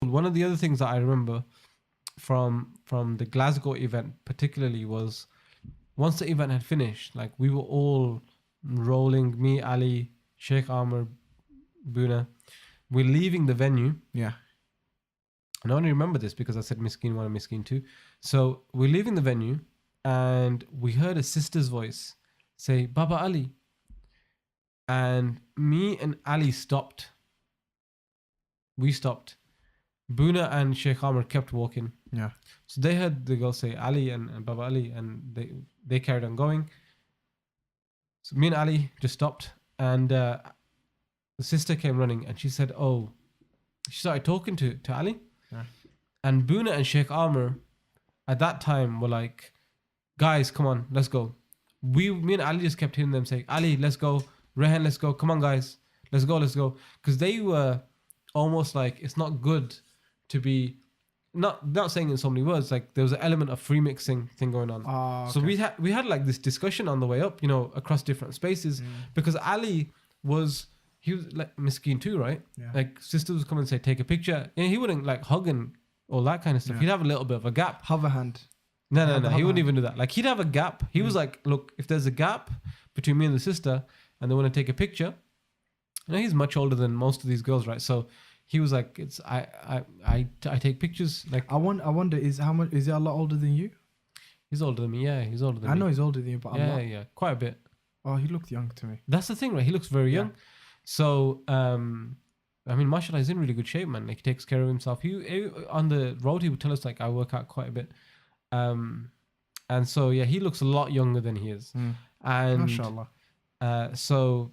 One of the other things that I remember from the Glasgow event particularly was once the event had finished, like we were all rolling, me, Ali, Sheikh Amr, Buna. We're leaving the venue. Yeah. And I only remember this because I said Miskeen 1 and Miskeen 2. So we're leaving the venue and we heard a sister's voice say, Baba Ali. And me and Ali stopped. We stopped. Buna and Sheikh Amr kept walking. Yeah. So they heard the girl say Ali and Baba Ali, and they carried on going. So me and Ali just stopped, and the sister came running, and she said, "Oh," she started talking to Ali, Yeah. and Buna and Sheikh Amr at that time were like, "Guys, come on, let's go." Me and Ali just kept hearing them say, "Ali, let's go. Rehan, let's go. Come on, guys, let's go," because they were almost like it's not good to be not saying in so many words, like there was an element of free mixing thing going on. Okay. So we had like this discussion on the way up, across different spaces, because Ali he was like Miskeen too, right? Yeah. Like sisters would come and say, take a picture. And he wouldn't like hug and all that kind of stuff. Yeah. He'd have a little bit of a gap. Hover hand. No. Hover He wouldn't hand. even do that. Like he'd have a gap. He was like, look, if there's a gap between me and the sister and they want to take a picture, he's much older than most of these girls, right? So he was like, it's I take pictures. Like I wonder is he a lot older than you? he's older than me. Yeah, he's older than I me. know he's older than you, but I'm not. Yeah, quite a bit. Oh, he looked young to me. That's the thing, right? He looks very young. So, I mean, mashallah, he's in really good shape, man. Like, he takes care of himself. He on the road, he would tell us, like, I work out quite a bit. And so, yeah, he looks a lot younger than he is. And Mashallah. so,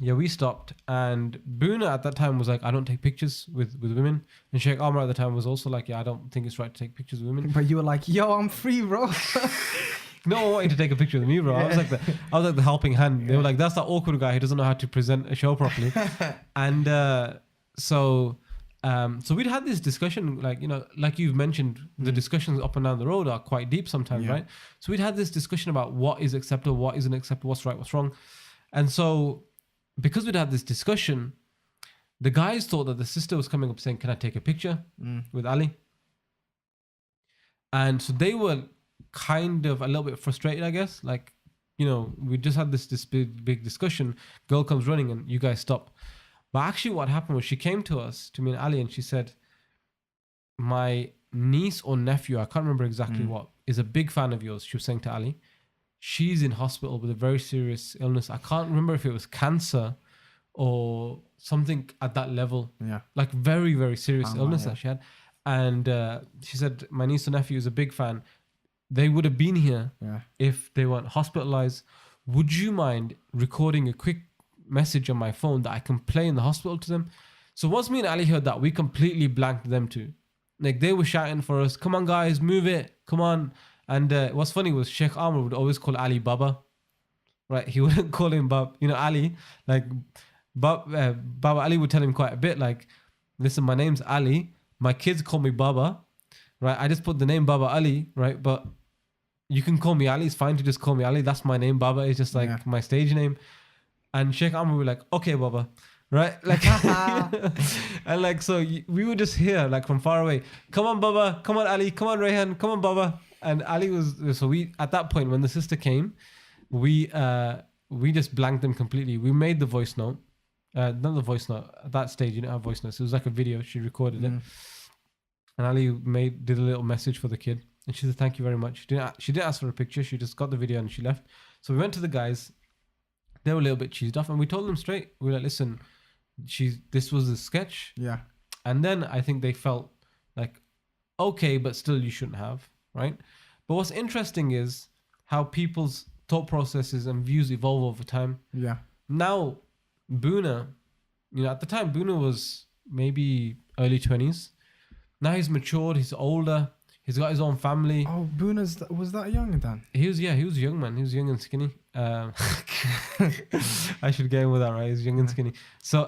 yeah, we stopped. And Buna at that time was like, I don't take pictures with women. And Sheikh Amr at the time was also like, yeah, I don't think it's right to take pictures with women. But you were like, yo, I'm free, bro. No one wanted to take a picture with me, bro. I was like the helping hand. They were like, that's that awkward guy who doesn't know how to present a show properly. And so we'd had this discussion, like, like you've mentioned, the discussions up and down the road are quite deep sometimes, right? So we'd had this discussion about what is acceptable, what isn't acceptable, what's right, what's wrong. And so because we'd had this discussion, the guys thought that the sister was coming up saying, can I take a picture with Ali? And so they were kind of a little bit frustrated, I guess. Like, we just had this big discussion. Girl comes running and you guys stop. But actually what happened was she came to me and Ali, and she said, my niece or nephew, I can't remember exactly what, is a big fan of yours. She was saying to Ali, she's in hospital with a very serious illness. I can't remember if it was cancer or something at that level. Yeah. Like very, very serious illness yeah. that she had. And she said, my niece or nephew is a big fan. They would have been here if they weren't hospitalized. Would you mind recording a quick message on my phone that I can play in the hospital to them? So once me and Ali heard that, we completely blanked them too. Like they were shouting for us, come on guys, move it, come on. And what's funny was Sheikh Amr would always call Ali Baba, right? He wouldn't call him Bab, Ali, like Baba Ali would tell him quite a bit, like, listen, my name's Ali, my kids call me Baba, right? I just put the name Baba Ali, right? But you can call me Ali. It's fine to just call me Ali. That's my name. Baba is just like my stage name. And Sheikh Amr would be like, okay, Baba, right? Like, and like, so we would just hear like from far away, come on, Baba, come on, Ali, come on, Rehan, come on, Baba. And Ali so we, at that point, when the sister came, we just blanked them completely. We made the voice note, not the voice note. At that stage, you didn't have voice notes. It was like a video. She recorded it. And Ali did a little message for the kid. And she said, thank you very much. She didn't ask for a picture. She just got the video and she left. So we went to the guys. They were a little bit cheesed off. And we told them straight. We were like, listen, this was a sketch. Yeah. And then I think they felt like, okay, but still you shouldn't have, right? But what's interesting is how people's thought processes and views evolve over time. Yeah. Now, Buna, at the time, Buna was maybe early 20s. Now he's matured. He's older. He's got his own family. Oh, Buna's was that young then? He was young, man. He was young and skinny. I should get in with that, right? He's young and skinny. So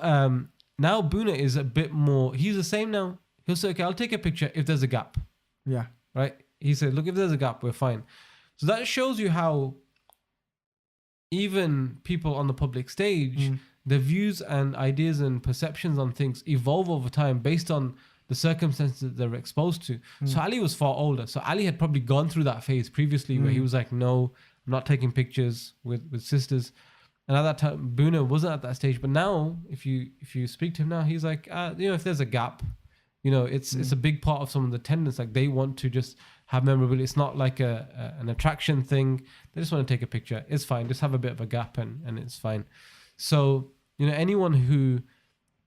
now Buna is a bit more, he's the same now. He'll say, okay, I'll take a picture if there's a gap. Yeah. Right? He said, look, if there's a gap, we're fine. So that shows you how even people on the public stage, their views and ideas and perceptions on things evolve over time based on the circumstances that they're exposed to. So Ali was far older. So Ali had probably gone through that phase previously where he was like, no, I'm not taking pictures with sisters. And at that time, Buna wasn't at that stage. But now, if you speak to him now, he's like, if there's a gap, it's a big part of some of the tenants. Like they want to just have memorability. It's not like an attraction thing. They just want to take a picture. It's fine. Just have a bit of a gap and it's fine. So, anyone who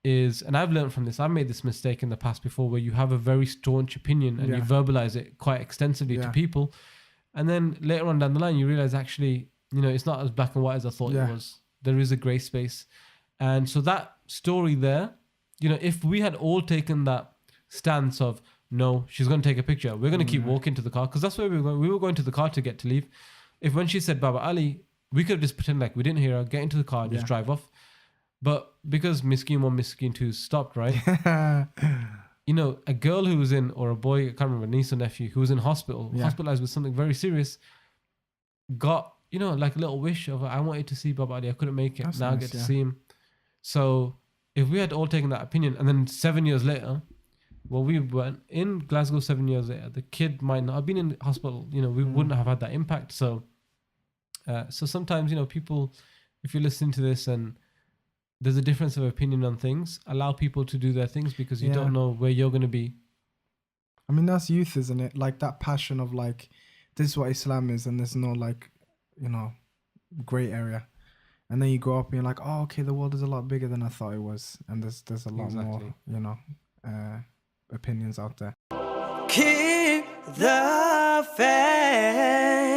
is, and I've learned from this, I've made this mistake in the past before where you have a very staunch opinion and you verbalize it quite extensively to people. And then later on down the line, you realize actually, it's not as black and white as I thought it was. There is a gray space. And so that story there, if we had all taken that stance of, no, she's going to take a picture, we're going to keep walking to the car, because that's where we were going. We were going to the car to get to leave. If when she said Baba Ali, we could have just pretend like we didn't hear her, get into the car and just drive off. But because Miskeen 1, Miskeen 2 stopped, right? A girl who was in, or a boy, I can't remember, niece or nephew, who was in hospital, hospitalized with something very serious, got, like a little wish of, I wanted to see Baba Ali, I couldn't make it. That's now nice, I get to see him. So if we had all taken that opinion, and then 7 years later, we went in Glasgow 7 years later, the kid might not have been in hospital, we wouldn't have had that impact. So sometimes, people, if you're listening to this and there's a difference of opinion on things, allow people to do their things, because you don't know where you're going to be. I mean, that's youth, isn't it? Like that passion of like, this is what Islam is, and there's no like, gray area. And then you grow up and you're like, oh, okay, the world is a lot bigger than I thought it was. And there's a lot more, opinions out there. Keep the faith.